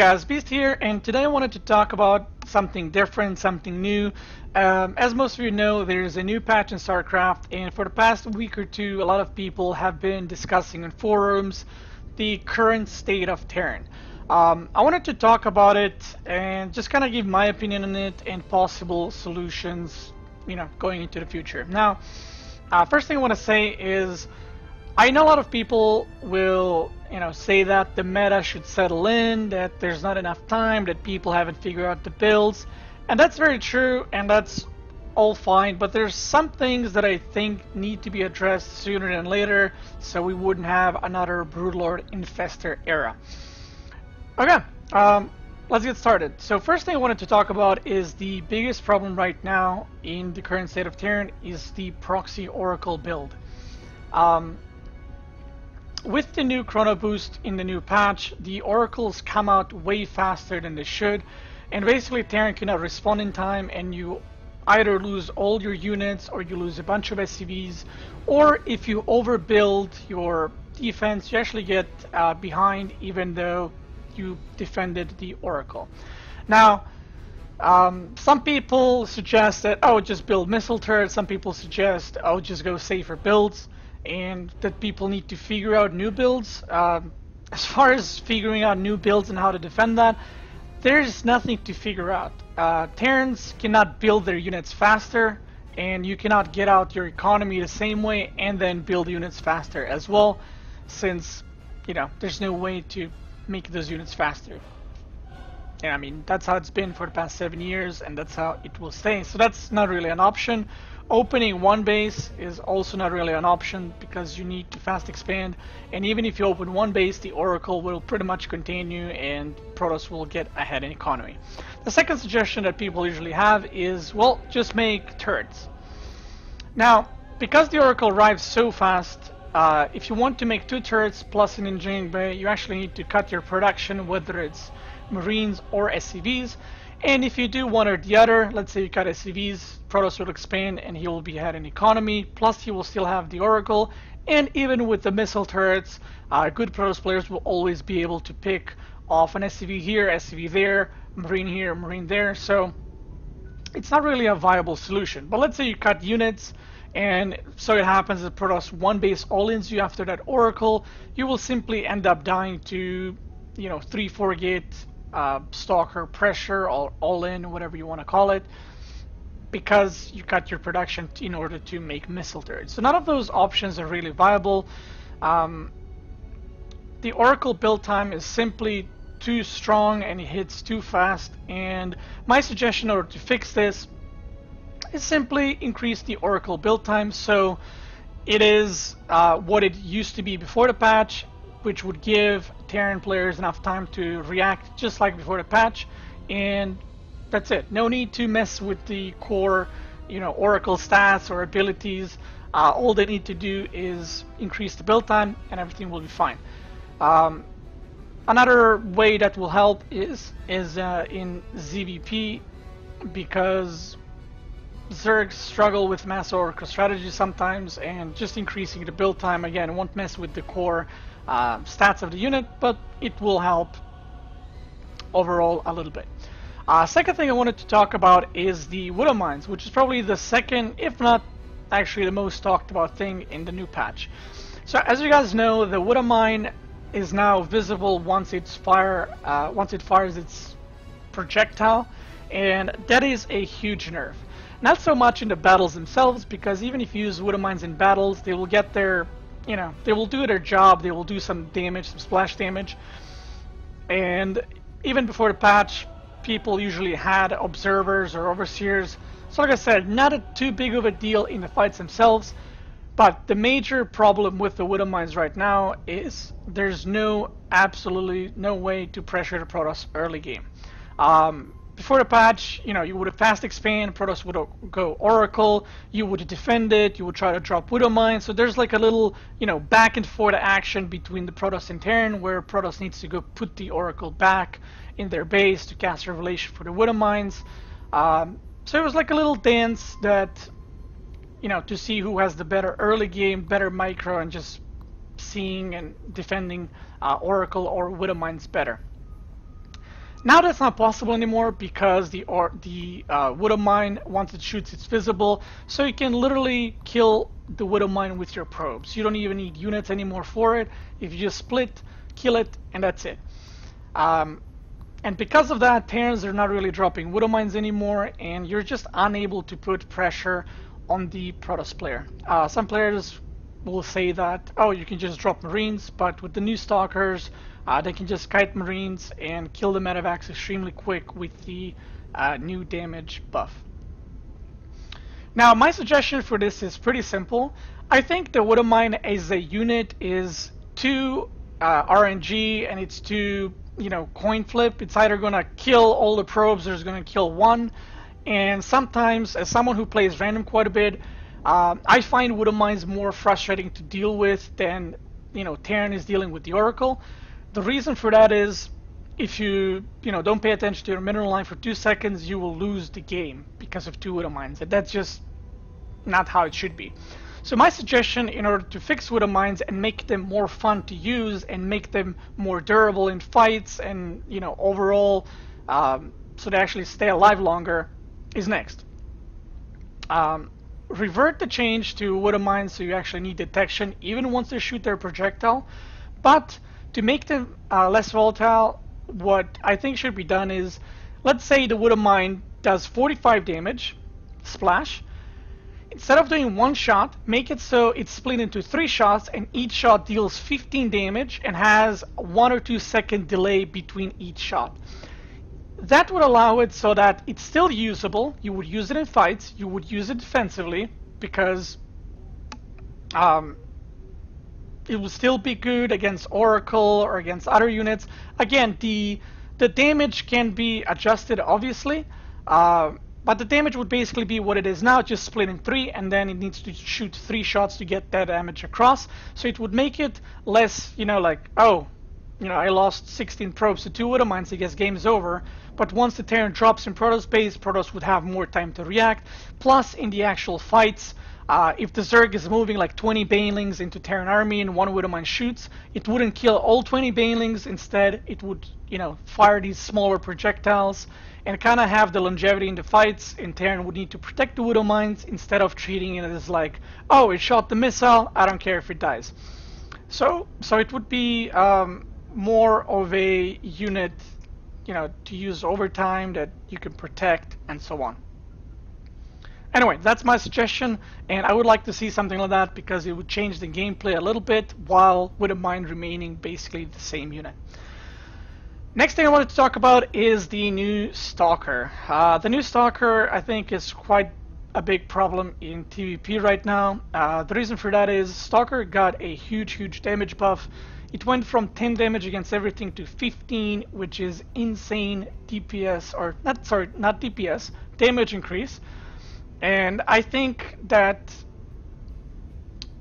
guys, Beast here, and today I wanted to talk about something different, something new. As most of you know, there's a new patch in StarCraft, and for the past week or two, a lot of people have been discussing in forums the current state of Terran. I wanted to talk about it and just kind of give my opinion on it and possible solutions, going into the future. Now, first thing I want to say is I know a lot of people will, say that the meta should settle in, that there's not enough time, that people haven't figured out the builds, and that's very true, and that's all fine, but there's some things that I think need to be addressed sooner than later, so we wouldn't have another Broodlord Infestor era. Okay, let's get started. So first thing I wanted to talk about is the biggest problem right now in the current state of Terran is the proxy Oracle build. With the new Chrono Boost in the new patch, the Oracles come out way faster than they should, and basically Terran cannot respond in time, and you either lose all your units or you lose a bunch of SCVs, or if you overbuild your defense, you actually get behind even though you defended the Oracle. Now, some people suggest that, just build missile turrets. Some people suggest, just go safer builds, and that people need to figure out new builds. As far as figuring out new builds and how to defend that, there's nothing to figure out. Terrans cannot build their units faster, and you cannot get out your economy the same way and then build units faster as well, since, there's no way to make those units faster. And I mean, that's how it's been for the past 7 years, and that's how it will stay. So that's not really an option. Opening one base is also not really an option because you need to fast expand, and even if you open one base, the Oracle will pretty much contain you and Protoss will get ahead in economy. The second suggestion that people usually have is, well, just make turrets. Now, because the Oracle arrives so fast, if you want to make 2 turrets plus an engineering bay, you actually need to cut your production, whether it's Marines or SCVs. And if you do one or the other, let's say you cut SCVs, Protoss will expand and he will be ahead in economy, plus he will still have the Oracle, and even with the missile turrets, good Protoss players will always be able to pick off an SCV here, SCV there, Marine here, Marine there, so it's not really a viable solution. But let's say you cut units, and so it happens that Protoss one base all-ins you after that Oracle, you will simply end up dying to, 3-4 gate stalker pressure or all-in, whatever you want to call it, because you cut your production in order to make missile turrets. So none of those options are really viable. The Oracle build time is simply too strong and it hits too fast, and my suggestion in order to fix this is simply increase the Oracle build time so it is what it used to be before the patch, which would give Terran players enough time to react just like before the patch, and that's it. No need to mess with the core, Oracle stats or abilities. All they need to do is increase the build time and everything will be fine. Another way that will help is in ZVP, because Zergs struggle with mass Oracle strategy sometimes, and just increasing the build time again won't mess with the core stats of the unit, but it will help overall a little bit. Second thing I wanted to talk about is the Widow Mines, which is probably the second, if not actually the most talked about thing in the new patch. So as you guys know, the Widow Mine is now visible once it fires its projectile, and that is a huge nerf. Not so much in the battles themselves, because even if you use Widow Mines in battles, they will get their, they will do their job, they will do some damage, some splash damage. And even before the patch, people usually had observers or overseers. So like I said, not too big of a deal in the fights themselves, but the major problem with the Widow Mines right now is there's absolutely no way to pressure the Protoss early game. Before the patch, you would have fast expand, Protoss would go Oracle, you would defend it, you would try to drop Widow Mines, so there's like a little, back and forth action between the Protoss and Terran, where Protoss needs to go put the Oracle back in their base to cast Revelation for the Widow Mines. So it was like a little dance that, to see who has the better early game, better micro, and just seeing and defending Oracle or Widow Mines better. Now that's not possible anymore because the widow mine, once it shoots, it's visible, so you can literally kill the widow mine with your probes. You don't even need units anymore for it. If you just split, kill it, and that's it. And because of that, Terrans are not really dropping widow mines anymore, and you're just unable to put pressure on the Protoss player. Some players will say that, oh, you can just drop Marines, but with the new Stalkers, they can just kite Marines and kill the medevacs extremely quick with the new damage buff. Now, my suggestion for this is pretty simple. I think the widow mine as a unit is too RNG, and it's too, coin flip. It's either gonna kill all the probes or it's gonna kill one. And sometimes, as someone who plays random quite a bit, I find widow mines more frustrating to deal with than Terran is dealing with the Oracle. The reason for that is if you don't pay attention to your mineral line for 2 seconds, you will lose the game because of 2 widow mines, and that's just not how it should be. So my suggestion, in order to fix widow mines and make them more fun to use and make them more durable in fights and overall, so they actually stay alive longer, is next. Revert the change to widow mines so you actually need detection even once they shoot their projectile, but to make them less volatile, what I think should be done is, let's say the widow mine does 45 damage, splash. Instead of doing one shot, make it so it's split into 3 shots, and each shot deals 15 damage and has 1 or 2 second delay between each shot. That would allow it so that it's still usable. You would use it in fights, you would use it defensively, because it will still be good against Oracle or against other units. Again, the damage can be adjusted, obviously, but the damage would basically be what it is now, just split in 3, and then it needs to shoot 3 shots to get that damage across. So it would make it less, like, oh, I lost 16 probes to 2 widow mines, I guess game's over. But once the Terran drops in Protoss base, Protoss would have more time to react. Plus, in the actual fights, if the Zerg is moving like 20 banelings into Terran army and 1 widow mine shoots, it wouldn't kill all 20 banelings. Instead, it would, fire these smaller projectiles and kind of have the longevity in the fights. And Terran would need to protect the widow mines instead of treating it as like, oh, it shot the missile, I don't care if it dies. So it would be more of a unit, to use over time that you can protect and so on. Anyway, that's my suggestion, and I would like to see something like that because it would change the gameplay a little bit while widow mine remaining basically the same unit. Next thing I wanted to talk about is the new Stalker. The new Stalker, I think, is quite a big problem in PvP right now. The reason for that is Stalker got a huge damage buff. It went from 10 damage against everything to 15, which is insane DPS, or not DPS, damage increase. And I think that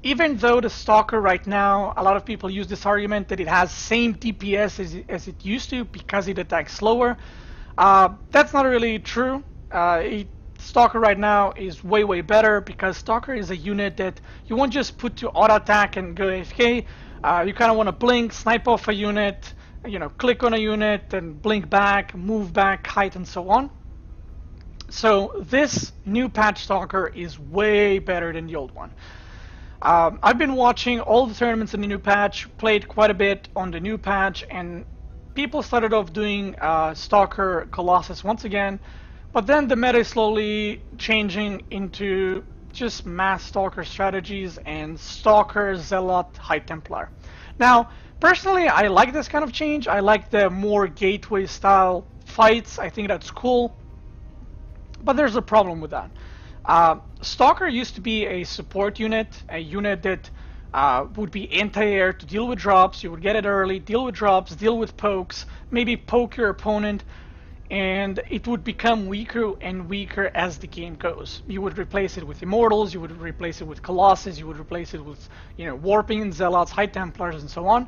even though the Stalker right now, a lot of people use this argument that it has same DPS as it used to because it attacks slower. That's not really true. Stalker right now is way better because Stalker is a unit that you won't just put to auto attack and go AFK. You kind of want to blink, snipe off a unit, click on a unit and blink back, move back, kite, and so on. So this new patch Stalker is way better than the old one. I've been watching all the tournaments in the new patch, played quite a bit on the new patch, and people started off doing Stalker Colossus once again, but then the meta is slowly changing into just mass Stalker strategies and Stalker, Zealot, High Templar. Now, personally, I like this kind of change. I like the more gateway style fights. I think that's cool. But there's a problem with that. Stalker used to be a support unit, a unit that would be anti-air to deal with drops. You would get it early, deal with drops, deal with pokes, maybe poke your opponent, and it would become weaker and weaker as the game goes. You would replace it with Immortals, you would replace it with Colossus, you would replace it with Warping and Zealots, High Templars, and so on.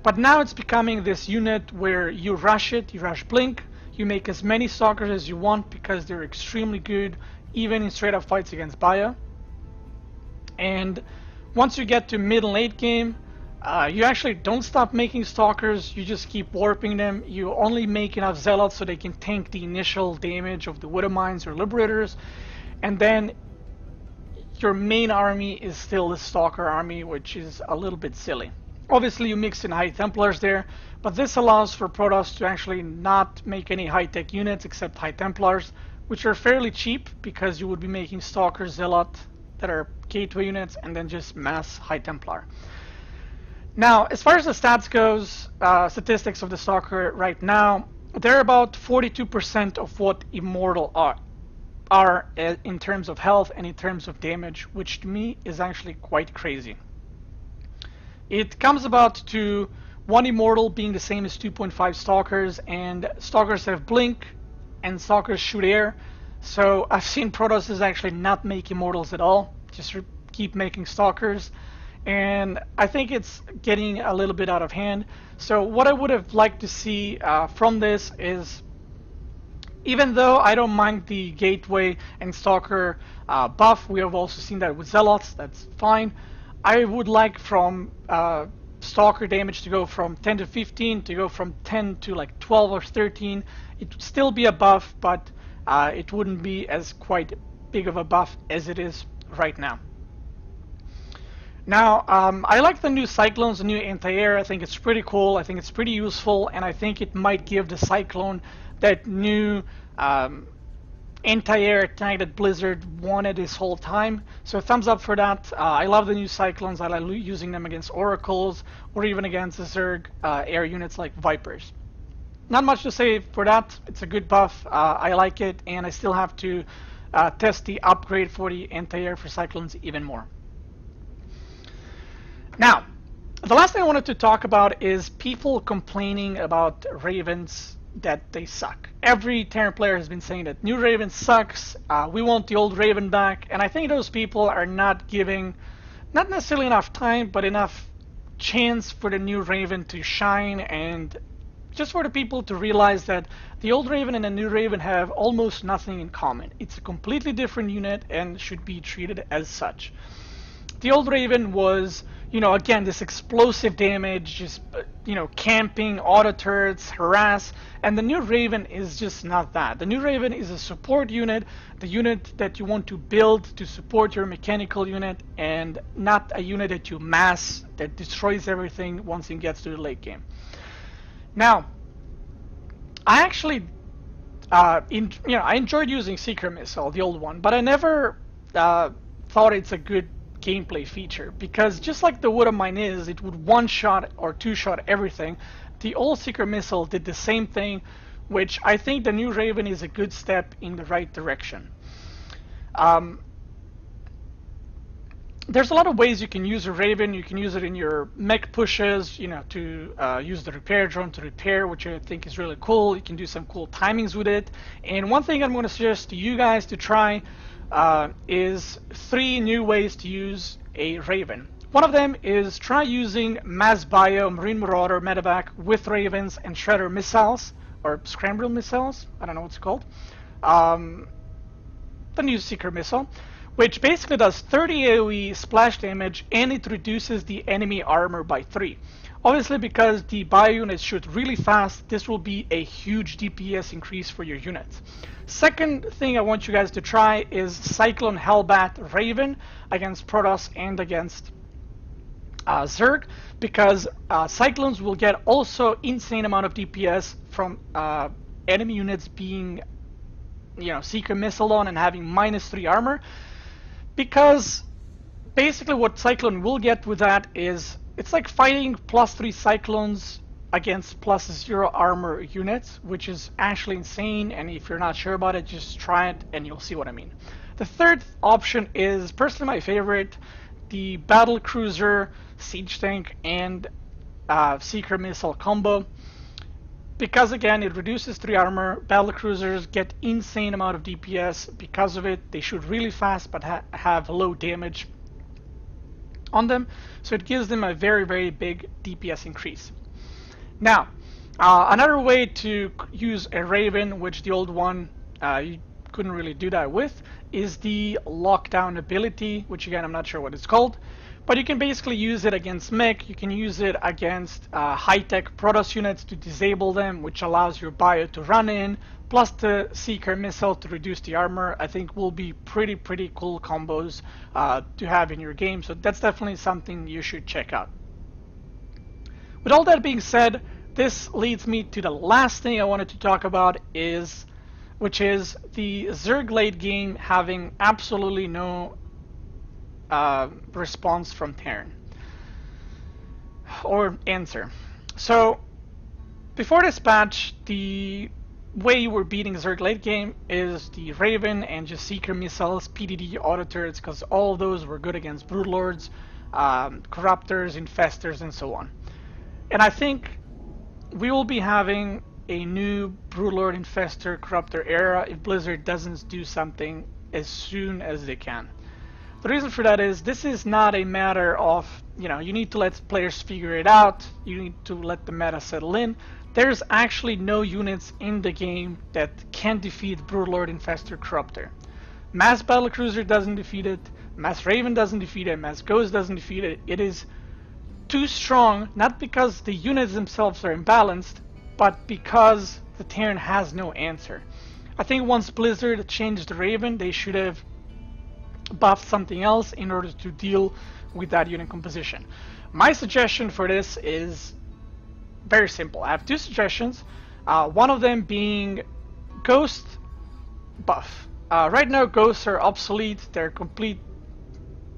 But now it's becoming this unit where you rush it, you rush Blink, you make as many Stalkers as you want because they're extremely good, even in straight up fights against Bio. And once you get to mid and late game, You actually don't stop making stalkers, you just keep warping them. You only make enough zealots so they can tank the initial damage of the widow mines or liberators, and then your main army is still the stalker army, which is a little bit silly. Obviously you mix in high templars there, but this allows for Protoss to actually not make any high-tech units except high templars, which are fairly cheap because you would be making stalker zealot that are gateway units and then just mass high templar. Now, as far as the stats goes, statistics of the stalker right now, they're about 42% of what immortal are in terms of health and in terms of damage, which to me is actually quite crazy. It comes about to 1 immortal being the same as 2.5 stalkers, and stalkers have blink and stalkers shoot air, so I've seen Protosses actually not make immortals at all, just keep making stalkers, and I think it's getting a little bit out of hand. So what I would have liked to see from this is, even though I don't mind the gateway and stalker buff, we have also seen that with zealots, that's fine. I would like from stalker damage to go from 10 to 15 to go from 10 to like 12 or 13. It would still be a buff, but it wouldn't be as quite big of a buff as it is right now. Now, I like the new Cyclones, the new anti-air. I think it's pretty cool, I think it's pretty useful, and I think it might give the Cyclone that new anti-air attack that Blizzard wanted this whole time. So thumbs up for that. I love the new Cyclones. I like using them against Oracles or even against the Zerg air units like Vipers. Not much to say for that. It's a good buff. I like it, and I still have to test the upgrade for the anti-air for Cyclones even more. Now, the last thing I wanted to talk about is people complaining about Ravens that they suck. Every Terran player has been saying that new Raven sucks, we want the old Raven back, and I think those people are not giving, not necessarily enough time, but enough chance for the new Raven to shine, and just for the people to realize that the old Raven and the new Raven have almost nothing in common. It's a completely different unit and should be treated as such. The old Raven was, you know, again, this explosive damage, just, you know, camping, auto turrets, harass, and the new Raven is just not that. The new Raven is a support unit, the unit that you want to build to support your mechanical unit, and not a unit that you mass, that destroys everything once it gets to the late game. Now, I actually, I enjoyed using Seeker Missile, the old one, but I never thought it's a good gameplay feature, because just like the Wood of Mine is, it would one-shot or two-shot everything. The old Seeker Missile did the same thing, which I think the new Raven is a good step in the right direction. There's a lot of ways you can use a Raven. You can use it in your mech pushes, you know, to use the repair drone to repair, which I think is really cool. You can do some cool timings with it. And one thing I'm going to suggest to you guys to try is 3 new ways to use a Raven. One of them is try using Mass Bio, Marine Marauder, Medevac with Ravens and Shredder missiles, or Scramble missiles, I don't know what's called. The new Seeker Missile, which basically does 30 AoE splash damage and it reduces the enemy armor by 3. Obviously, because the bio units shoot really fast, this will be a huge DPS increase for your units. Second thing I want you guys to try is Cyclone Hellbat Raven against Protoss and against Zerg, because Cyclones will get also insane amount of DPS from enemy units being, you know, Seeker Missile on and having -3 armor, because basically what Cyclone will get with that is it's like fighting +3 Cyclones against +0 armor units, which is actually insane, and if you're not sure about it, just try it and you'll see what I mean. The third option is personally my favorite, the Battle Cruiser, Siege Tank, and Seeker Missile combo, because again it reduces 3 armor. Battle Cruisers get insane amount of DPS because of it. They shoot really fast but have low damage on them, so it gives them a very, very big DPS increase. Now, another way to use a Raven, which the old one you couldn't really do that with, is the lockdown ability, which again I'm not sure what it's called, but you can basically use it against mech. You can use it against high-tech Protoss units to disable them, which allows your bio to run in, plus the Seeker missile to reduce the armor. I think will be pretty cool combos to have in your game, so that's definitely something you should check out. With all that being said, this leads me to the last thing I wanted to talk about, which is the Zerg late game having absolutely no response from Terran or answer. So before this patch, the way you were beating Zerg late game is the Raven and just Seeker missiles, PDD auto turrets, because all of those were good against Broodlords, Corruptors, Infestors, and so on. And I think we will be having a new Broodlord, Infestor, Corruptor era if Blizzard doesn't do something as soon as they can. The reason for that is this is not a matter of, you need to let players figure it out, you need to let the meta settle in. There's actually no units in the game that can defeat Broodlord, Infestor, Corruptor. Mass Battlecruiser doesn't defeat it, Mass Raven doesn't defeat it, Mass Ghost doesn't defeat it. It is too strong, not because the units themselves are imbalanced, but because the Terran has no answer. I think once Blizzard changed the Raven, they should have buffed something else in order to deal with that unit composition. My suggestion for this is very simple. I have two suggestions, one of them being Ghost buff. Right now Ghosts are obsolete, they're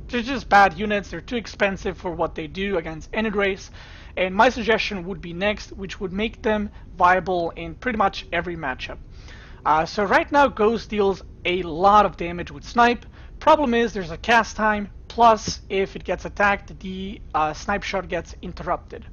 just bad units, they're too expensive for what they do against any race, and my suggestion would be next, which would make them viable in pretty much every matchup. So right now Ghost deals a lot of damage with snipe. Problem is there's a cast time, plus if it gets attacked, the snipe shot gets interrupted.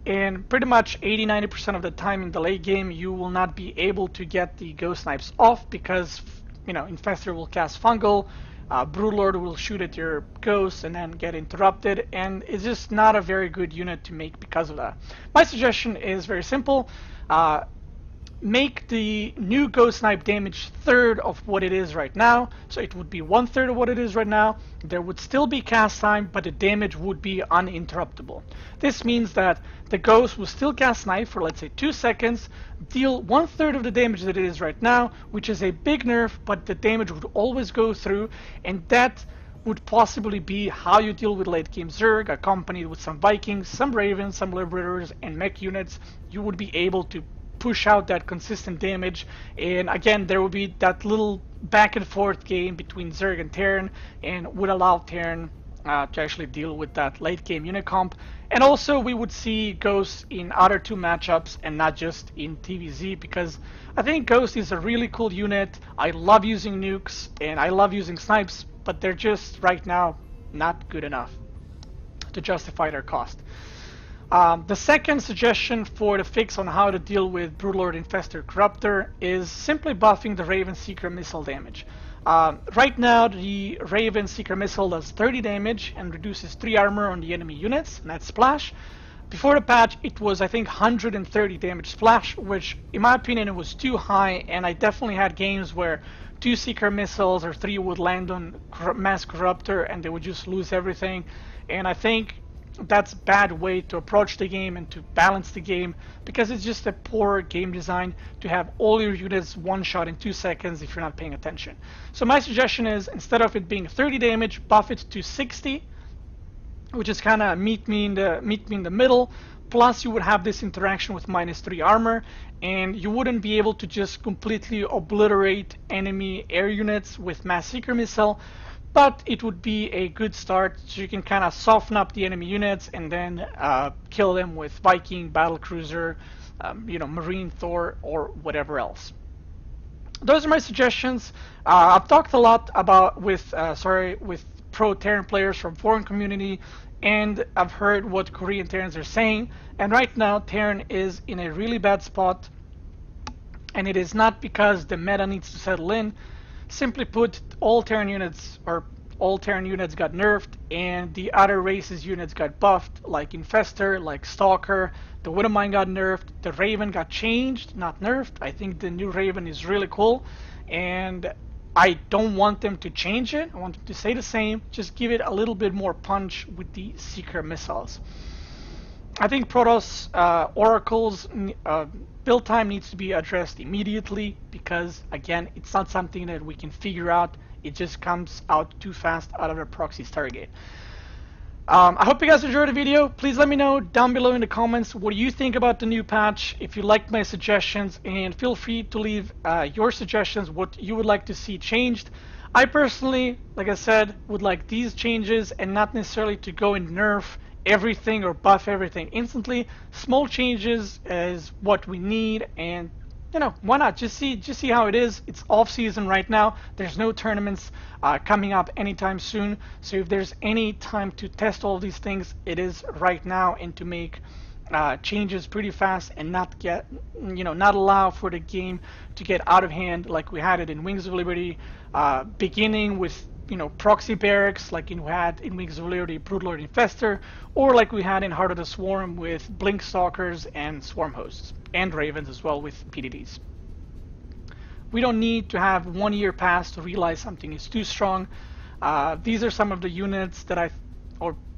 And pretty much 80-90% of the time in the late game you will not be able to get the Ghost snipes off because Infestor will cast Fungal, Broodlord will shoot at your Ghost and then get interrupted, and it's just not a very good unit to make because of that. My suggestion is very simple. Make the new Ghost Snipe damage third of what it is right now, so it would be 1/3 of what it is right now. There would still be cast time, but the damage would be uninterruptible. This means that the Ghost will still cast Snipe for, let's say, 2 seconds, deal 1/3 of the damage that it is right now, which is a big nerf, but the damage would always go through, and that would possibly be how you deal with late game Zerg, accompanied with some Vikings, some Ravens, some Liberators, and mech units. You would be able to push out that consistent damage, and again there will be that little back and forth game between Zerg and Terran, and would allow Terran to actually deal with that late game unit comp. And also we would see Ghost in other two matchups and not just in TVZ, because I think Ghost is a really cool unit. I love using nukes and I love using snipes, but they're just right now not good enough to justify their cost. The second suggestion for the fix on how to deal with Broodlord, Infestor, Corruptor is simply buffing the Raven Seeker missile damage. Right now the Raven Seeker missile does 30 damage and reduces 3 armor on the enemy units, and that's splash. Before the patch it was, I think, 130 damage splash, which in my opinion it was too high, and I definitely had games where 2 Seeker missiles or 3 would land on Mass Corruptor and they would just lose everything, and I think that's a bad way to approach the game and to balance the game, because it's just a poor game design to have all your units one shot in 2 seconds if you're not paying attention. So my suggestion is, instead of it being 30 damage, buff it to 60, which is kind of meet me in the middle. Plus you would have this interaction with -3 armor, and you wouldn't be able to just completely obliterate enemy air units with Mass Seeker missile, but it would be a good start, so you can kind of soften up the enemy units and then kill them with Viking, Battlecruiser, Marine, Thor, or whatever else. Those are my suggestions. I've talked a lot about with pro Terran players from foreign community, and I've heard what Korean Terrans are saying, and right now Terran is in a really bad spot, and it is not because the meta needs to settle in. Simply put, all Terran units got nerfed, and the other races units got buffed, like Infestor, like Stalker. The Widowmine got nerfed, the Raven got changed, not nerfed. I think the new Raven is really cool, and I don't want them to change it. I want them to stay the same. Just give it a little bit more punch with the Seeker missiles. I think Protoss Oracle's build time needs to be addressed immediately because, again, it's not something that we can figure out. It just comes out too fast out of a proxy Stargate. I hope you guys enjoyed the video. Please let me know down below in the comments what you think about the new patch, if you liked my suggestions, and feel free to leave your suggestions, what you would like to see changed. I personally, like I said, would like these changes and not necessarily to go and nerf everything or buff everything instantly. Small changes is what we need, and you know, why not just see how it is. It's off season right now. There's no tournaments coming up anytime soon, so if there's any time to test all these things, it is right now, and to make changes pretty fast and not get, not allow for the game to get out of hand like we had it in Wings of Liberty, beginning with proxy barracks like we had in Wings of Liberty, Broodlord Infestor, or like we had in Heart of the Swarm with Blink Stalkers and Swarm Hosts, and Ravens as well with PDDs. We don't need to have 1 year pass to realize something is too strong. These are some of the units that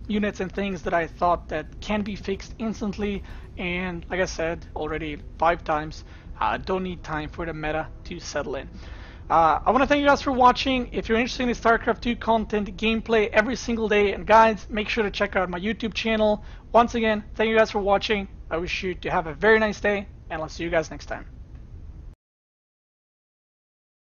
units and things that I thought that can be fixed instantly, and like I said already 5 times, don't need time for the meta to settle in. I want to thank you guys for watching. If you're interested in the StarCraft 2 content, gameplay every single day, and guides, make sure to check out my YouTube channel. Once again, thank you guys for watching. I wish you to have a very nice day, and I'll see you guys next time.